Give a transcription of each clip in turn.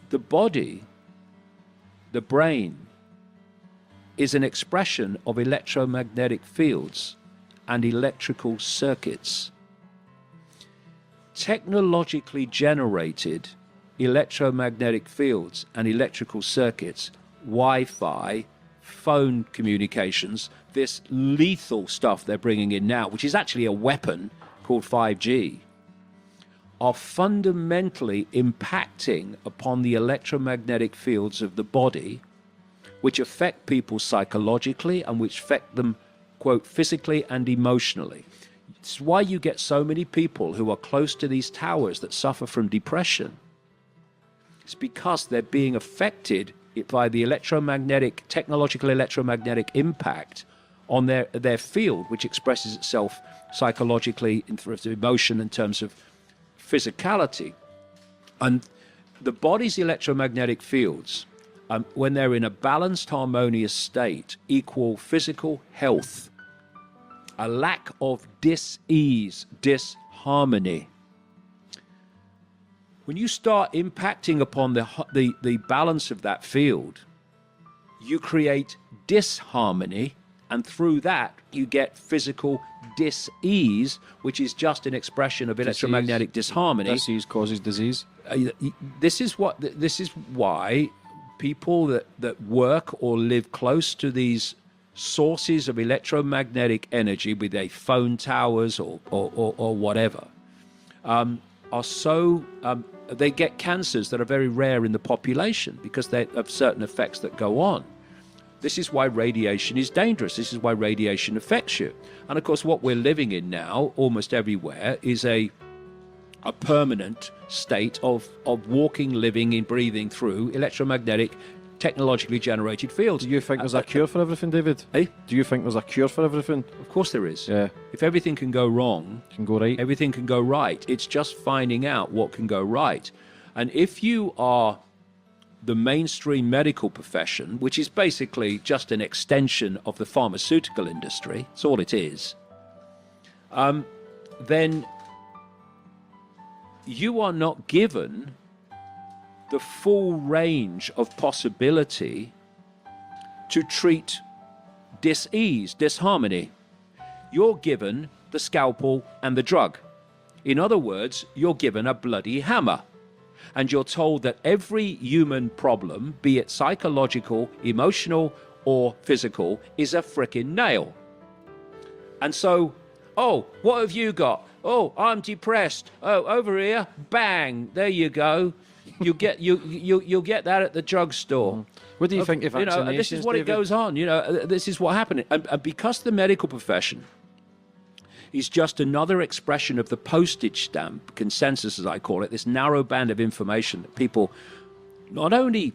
The body, the brain, is an expression of electromagnetic fields and electrical circuits. Technologically generated electromagnetic fields and electrical circuits, Wi-Fi, phone communications, this lethal stuff they're bringing in now, which is actually a weapon called 5G, are fundamentally impacting upon the electromagnetic fields of the body, which affect people psychologically and which affect them, quote, physically and emotionally. It's why you get so many people who are close to these towers that suffer from depression. It's because they're being affected by the technological electromagnetic impact on their field, which expresses itself psychologically in terms of emotion, in terms of physicality. And the body's electromagnetic fields, when they're in a balanced, harmonious state, equal physical health, a lack of dis-ease, disharmony. When you start impacting upon the balance of that field, you create disharmony, and through that you get physical dis-ease, which is just an expression of electromagnetic disharmony. Disease causes disease. This is why people that work or live close to these sources of electromagnetic energy, be they phone towers or whatever, are so they get cancers that are very rare in the population because they have certain effects that go on. This is why radiation is dangerous. This is why radiation affects you. And of course, what we're living in now, almost everywhere, is a permanent state of walking, living, and breathing through electromagnetic, technologically generated fields. Do you think there's a cure for everything, David? Eh? Do you think there's a cure for everything? Of course there is. Yeah. If everything can go wrong, Can go right. everything can go right. It's just finding out what can go right. And if you are the mainstream medical profession, which is basically just an extension of the pharmaceutical industry, that's all it is, then you are not given the full range of possibility to treat dis-ease, disharmony. You're given the scalpel and the drug. In other words, you're given a bloody hammer. And you're told that every human problem, be it psychological, emotional, or physical, is a frickin' nail. And so, oh, what have you got? Oh, I'm depressed. Oh, over here, bang, there you go. You'll get that at the drugstore. What do you think of vaccinations, this is what David? it goes on. This is what happened. And because the medical profession is just another expression of the postage stamp consensus, as I call it, this narrow band of information that people not only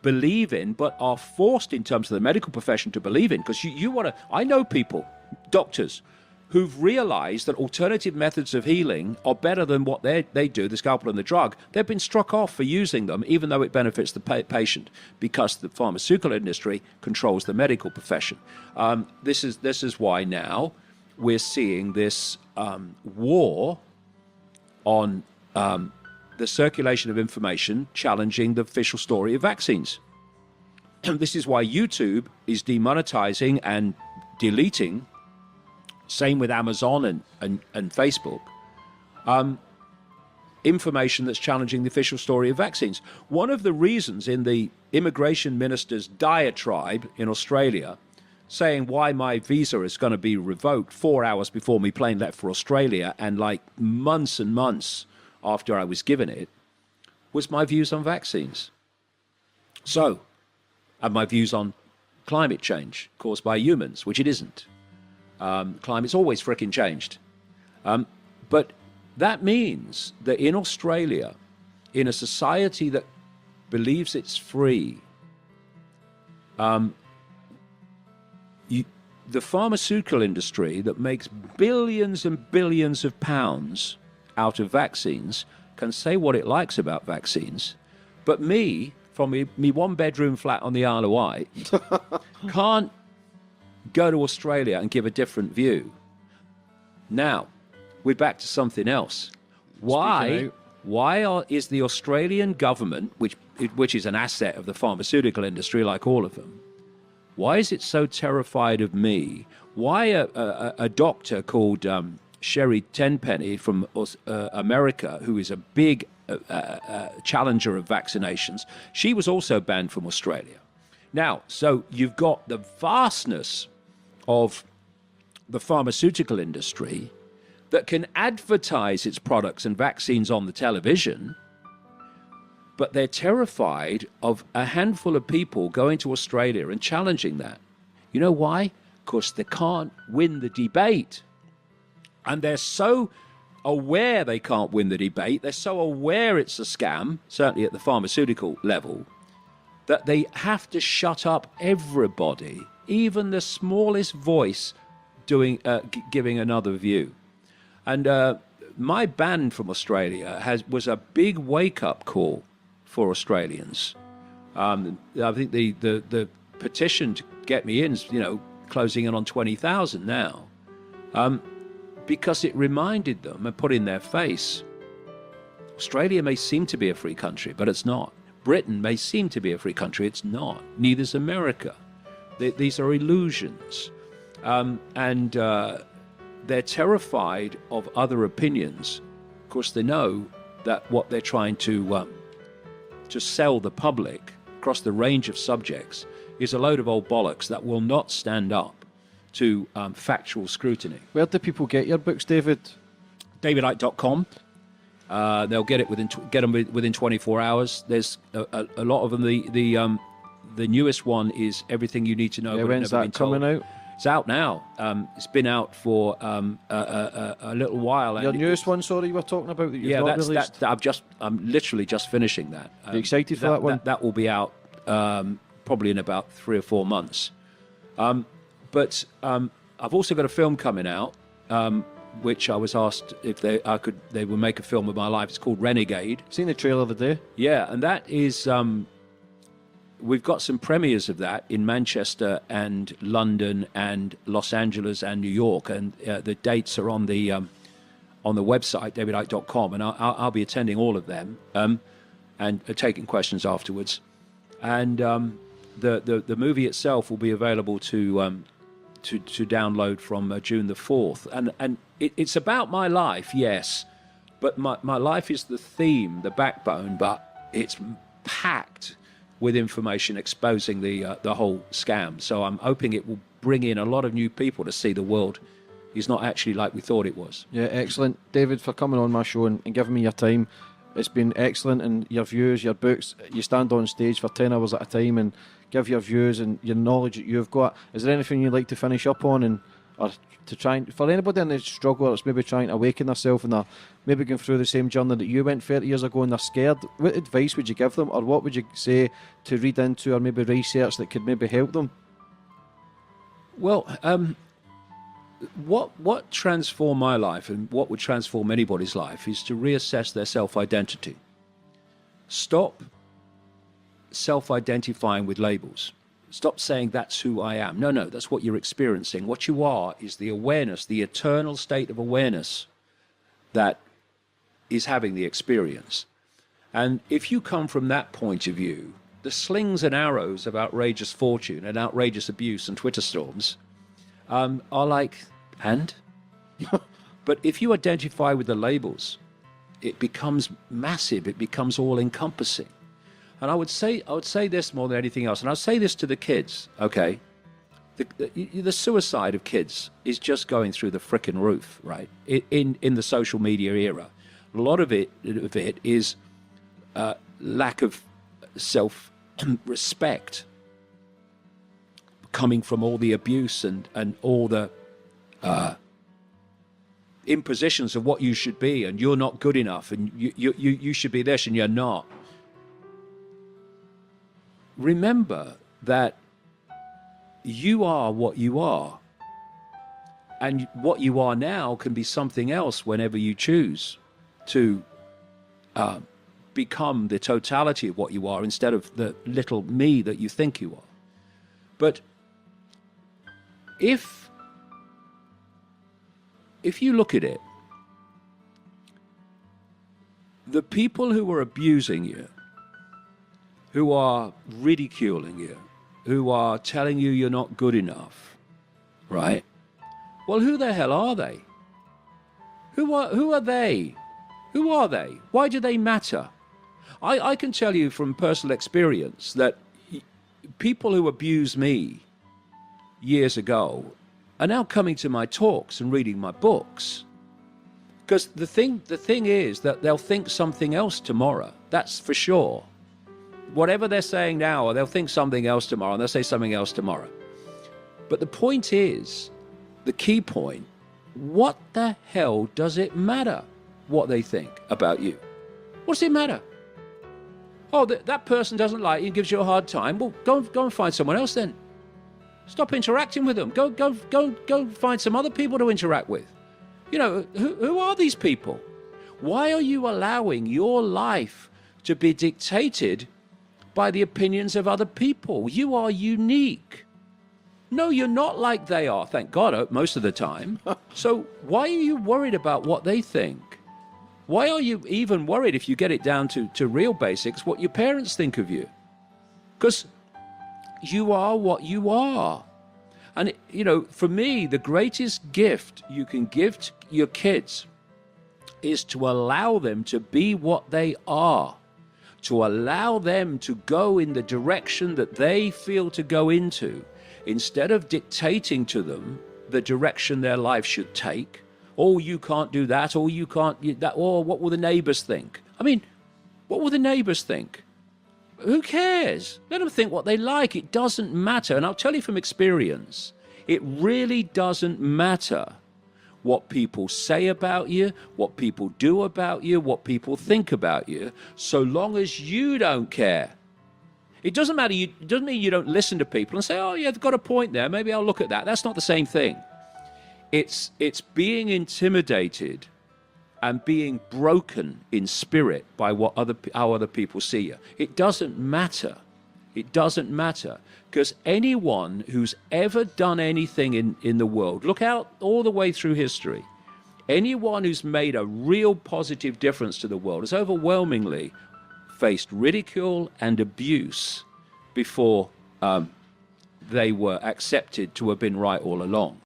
believe in, but are forced in terms of the medical profession to believe in. Because you want to, I know people, doctors, who've realized that alternative methods of healing are better than what they do, the scalpel and the drug. They've been struck off for using them, even though it benefits the patient, because the pharmaceutical industry controls the medical profession. This is why now we're seeing this war on the circulation of information challenging the official story of vaccines. This is why YouTube is demonetizing and deleting, same with Amazon and Facebook, information that's challenging the official story of vaccines. One of the reasons in the immigration minister's diatribe in Australia, saying why my visa is going to be revoked 4 hours before my plane left for Australia and like months and months after I was given it, was my views on vaccines. So, and my views on climate change caused by humans, which it isn't. Climate's always frickin' changed. But that means that in Australia, in a society that believes it's free, the pharmaceutical industry that makes billions and billions of pounds out of vaccines can say what it likes about vaccines, but me, from me one-bedroom flat on the Isle of Wight, can't go to Australia and give a different view. Now, we're back to something else. Why is the Australian government, which is an asset of the pharmaceutical industry, like all of them, why is it so terrified of me? Why a doctor called Sherry Tenpenny from America, who is a big challenger of vaccinations, she was also banned from Australia. Now, so you've got the vastness of the pharmaceutical industry that can advertise its products and vaccines on the television, but they're terrified of a handful of people going to Australia and challenging that. You know why? Because they can't win the debate. And they're so aware they can't win the debate, they're so aware it's a scam, certainly at the pharmaceutical level, that they have to shut up everybody, even the smallest voice giving another view. And my ban from Australia was a big wake-up call for Australians. I think the petition to get me in is, closing in on 20,000 now, because it reminded them and put in their face, Australia may seem to be a free country, but it's not. Britain may seem to be a free country, it's not. Neither's America. These are illusions. And they're terrified of other opinions. Of course, they know that what they're trying to sell the public across the range of subjects is a load of old bollocks that will not stand up to factual scrutiny. Where do people get your books, David? DavidIcke.com. They'll get it within 24 hours. There's a lot of them. The newest one is Everything You Need to Know. When's that coming out? It's out now. It's been out for a little while. Your newest one, sorry, you were talking about that you've not released? I'm literally just finishing that. Are you excited for that one? That will be out probably in about 3 or 4 months. But I've also got a film coming out, which I was asked if they would make a film of my life. It's called Renegade. Seen the trailer the day? Yeah, and that is. We've got some premieres of that in Manchester and London and Los Angeles and New York, and the dates are on the website davidicke.com, and I'll be attending all of them and taking questions afterwards. And the movie itself will be available to download from June the 4th, and it's about my life, yes, but my life is the theme, the backbone, but it's packed with information exposing the whole scam. So I'm hoping it will bring in a lot of new people to see the world is not actually like we thought it was. Yeah, excellent. David, for coming on my show and giving me your time. It's been excellent, and your views, your books, you stand on stage for 10 hours at a time and give your views and your knowledge that you've got. Is there anything you'd like to finish up on, or to try and, for anybody in the struggle that's maybe trying to awaken themselves and they're maybe going through the same journey that you went 30 years ago and they're scared, what advice would you give them, or what would you say to read into or maybe research that could maybe help them? Well, what transformed my life and what would transform anybody's life is to reassess their self-identity. Stop self-identifying with labels. Stop saying that's who I am. No, that's what you're experiencing. What you are is the awareness, the eternal state of awareness that is having the experience. And if you come from that point of view, the slings and arrows of outrageous fortune and outrageous abuse and Twitter storms are like, and? But if you identify with the labels, it becomes massive, it becomes all-encompassing. And I would say this more than anything else, and I'll say this to the kids, okay? The suicide of kids is just going through the frickin' roof, right? In the social media era. A lot of it is lack of self-respect coming from all the abuse and all the impositions of what you should be, and you're not good enough, and you should be this, and you're not. Remember that you are what you are, and what you are now can be something else whenever you choose to become the totality of what you are instead of the little me that you think you are. But if you look at it, the people who are abusing you, who are ridiculing you, who are telling you you're not good enough, right? Well, who the hell are they? Who are they? Who are they? Why do they matter? I can tell you from personal experience that people who abused me years ago are now coming to my talks and reading my books. Because the thing is that they'll think something else tomorrow. That's for sure. Whatever they're saying now, they'll think something else tomorrow, and they'll say something else tomorrow. But the point is, the key point, what the hell does it matter what they think about you? What does it matter? Oh, that person doesn't like you and gives you a hard time. Well, go and find someone else then. Stop interacting with them. Go find some other people to interact with. You know, who are these people? Why are you allowing your life to be dictated by the opinions of other people? You are unique. No, you're not like they are, thank God, most of the time. So why are you worried about what they think? Why are you even worried, if you get it down to real basics, what your parents think of you? Because you are what you are. And, you know, for me, the greatest gift you can give to your kids is to allow them to be what they are, to allow them to go in the direction that they feel to go into, instead of dictating to them the direction their life should take. Oh, you can't do that, or you can't do that, or what will the neighbors think? I mean, what will the neighbors think? Who cares? Let them think what they like. It doesn't matter. And I'll tell you from experience, it really doesn't matter what people say about you, what people do about you, what people think about you, so long as you don't care. It doesn't matter. It doesn't mean you don't listen to people and say, oh, yeah, they've got a point there. Maybe I'll look at that. That's not the same thing. It's being intimidated and being broken in spirit by how other people see you. It doesn't matter. It doesn't matter. Because anyone who's ever done anything in the world, look out all the way through history, anyone who's made a real positive difference to the world has overwhelmingly faced ridicule and abuse before they were accepted to have been right all along.